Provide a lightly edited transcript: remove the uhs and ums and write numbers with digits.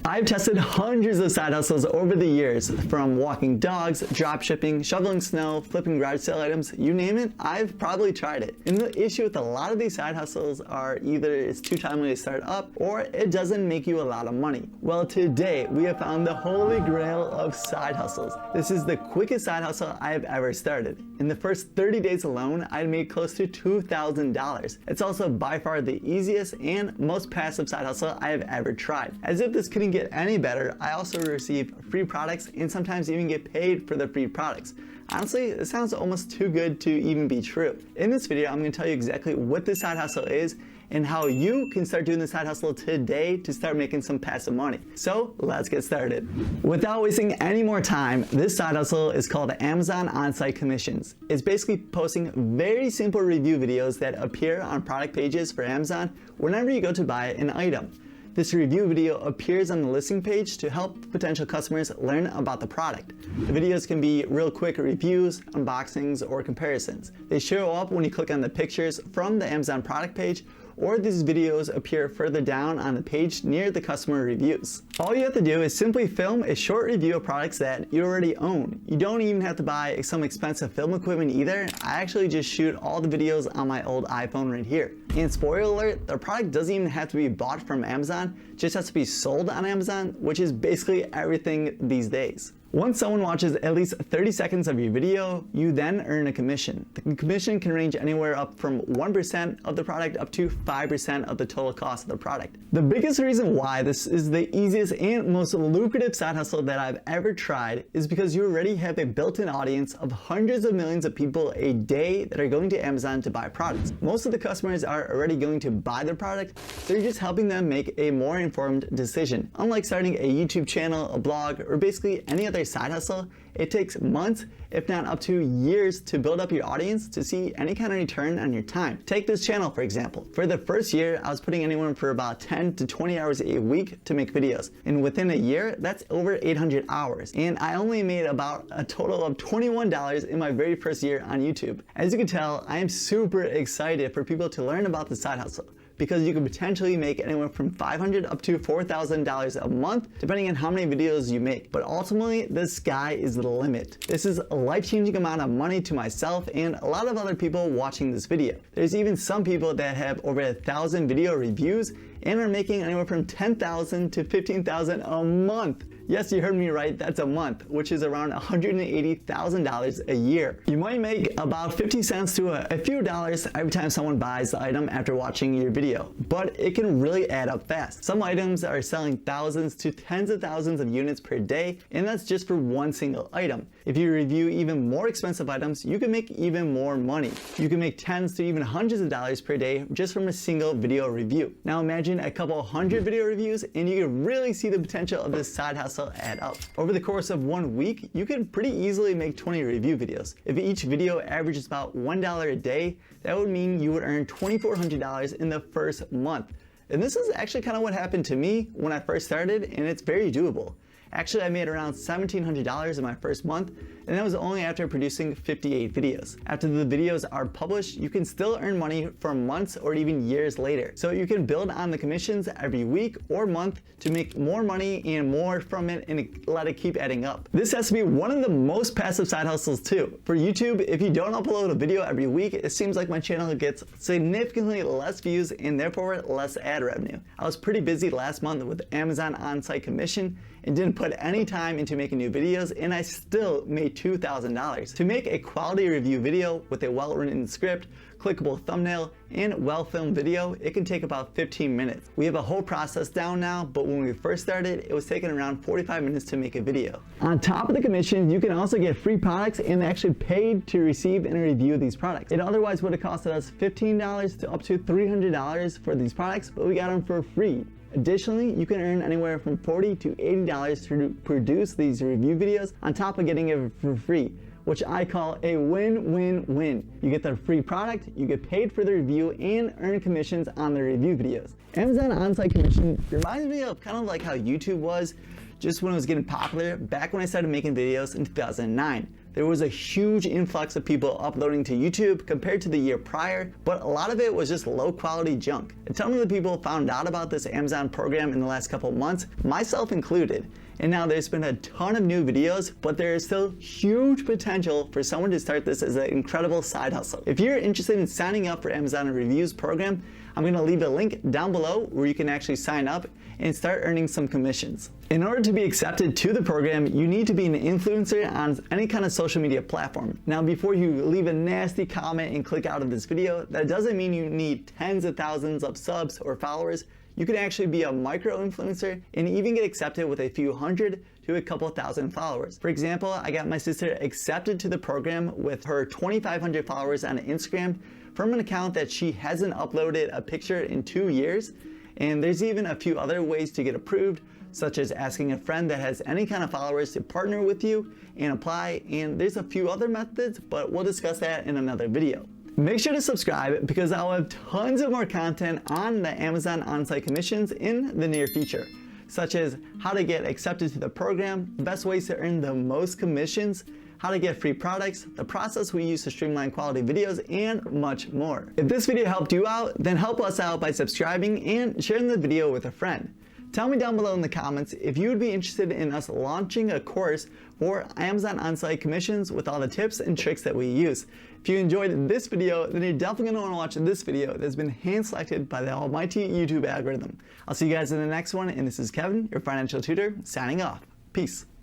I've tested hundreds of side hustles over the years, from walking dogs, drop shipping, shoveling snow, flipping garage sale items, you name it, I've probably tried it. And the issue with a lot of these side hustles are either it's too timely to start up or it doesn't make you a lot of money. Well, today we have found the holy grail of side hustles. This is the quickest side hustle I have ever started. In the first 30 days alone, I made close to $2,000. It's also by far the easiest and most passive side hustle I have ever tried. As if this couldn't get any better, I also receive free products and sometimes even get paid for the free products. Honestly, it sounds almost too good to even be true. In this video, I'm going to tell you exactly what this side hustle is and how you can start doing this side hustle today to start making some passive money. So let's get started. Without wasting any more time, this side hustle is called Amazon On-Site Commissions. It's basically posting very simple review videos that appear on product pages for Amazon whenever you go to buy an item. This review video appears on the listing page to help potential customers learn about the product. The videos can be real quick reviews, unboxings, or comparisons. They show up when you click on the pictures from the Amazon product page, or these videos appear further down on the page near the customer reviews. All you have to do is simply film a short review of products that you already own. You don't even have to buy some expensive film equipment either. I actually just shoot all the videos on my old iPhone right here. And spoiler alert, the product doesn't even have to be bought from Amazon, it just has to be sold on Amazon, which is basically everything these days. Once someone watches at least 30 seconds of your video, you then earn a commission. The commission can range anywhere up from 1% of the product up to 5% of the total cost of the product. The biggest reason why this is the easiest and most lucrative side hustle that I've ever tried is because you already have a built-in audience of hundreds of millions of people a day that are going to Amazon to buy products. Most of the customers are already going to buy their product, so you're just helping them make a more informed decision. Unlike starting a YouTube channel, a blog, or basically any other side hustle, it takes months, if not up to years, to build up your audience to see any kind of return on your time. Take this channel, for example. For the first year, I was putting anywhere for about 10 to 20 hours a week to make videos. And within a year, that's over 800 hours. And I only made about a total of $21 in my very first year on YouTube. As you can tell, I am super excited for people to learn about the side hustle, because you could potentially make anywhere from $500 up to $4,000 a month, depending on how many videos you make. But ultimately, the sky is the limit. This is a life-changing amount of money to myself and a lot of other people watching this video. There's even some people that have over 1,000 video reviews and are making anywhere from $10,000 to $15,000 a month. Yes, you heard me right, that's a month, which is around $180,000 a year. You might make about 50 cents to a few dollars every time someone buys the item after watching your video, but it can really add up fast. Some items are selling thousands to tens of thousands of units per day, and that's just for one single item. If you review even more expensive items, you can make even more money. You can make tens to even hundreds of dollars per day just from a single video review. Now imagine a couple hundred video reviews and you can really see the potential of this side hustle add up. Over the course of 1 week, you can pretty easily make 20 review videos. If each video averages about $1 a day, that would mean you would earn $2,400 in the first month. And this is actually kind of what happened to me when I first started, and it's very doable. Actually, I made around $1,700 in my first month, and that was only after producing 58 videos. After the videos are published, you can still earn money for months or even years later. So you can build on the commissions every week or month to make more money and more from it and let it keep adding up. This has to be one of the most passive side hustles too. For YouTube, if you don't upload a video every week, it seems like my channel gets significantly less views and therefore less ad revenue. I was pretty busy last month with Amazon On-Site Commission and didn't put any time into making new videos, and I still made $2,000. To make a quality review video with a well-written script, clickable thumbnail, and well-filmed video, it can take about 15 minutes. We have a whole process down now, but when we first started, it was taking around 45 minutes to make a video. On top of the commission, you can also get free products and actually paid to receive and review these products. It otherwise would have costed us $15 to up to $300 for these products, but we got them for free. Additionally, you can earn anywhere from $40 to $80 to produce these review videos on top of getting it for free, which I call a win-win-win. You get the free product, you get paid for the review, and earn commissions on the review videos. Amazon On-Site Commission reminds me of kind of like how YouTube was just when it was getting popular back when I started making videos in 2009. there was a huge influx of people uploading to YouTube compared to the year prior, but a lot of it was just low quality junk. A ton of the people found out about this Amazon program in the last couple of months, myself included. And now there's been a ton of new videos, but there is still huge potential for someone to start this as an incredible side hustle. If you're interested in signing up for Amazon Reviews program, I'm gonna leave a link down below where you can actually sign up and start earning some commissions. In order to be accepted to the program, you need to be an influencer on any kind of social media platform. Now, before you leave a nasty comment and click out of this video, that doesn't mean you need tens of thousands of subs or followers. You can actually be a micro influencer and even get accepted with a few hundred to a couple thousand followers. For example, I got my sister accepted to the program with her 2,500 followers on Instagram from an account that she hasn't uploaded a picture in 2 years. And there's even a few other ways to get approved, such as asking a friend that has any kind of followers to partner with you and apply. And there's a few other methods, but we'll discuss that in another video. Make sure to subscribe because I'll have tons of more content on the Amazon on-site commissions in the near future, such as how to get accepted to the program, the best ways to earn the most commissions, how to get free products, the process we use to streamline quality videos, and much more. If this video helped you out, then help us out by subscribing and sharing the video with a friend. Tell me down below in the comments if you would be interested in us launching a course for Amazon on-site commissions with all the tips and tricks that we use. If you enjoyed this video, then you're definitely going to want to watch this video that's been hand-selected by the almighty YouTube algorithm. I'll see you guys in the next one, and this is Kevin, your financial tutor, signing off. Peace.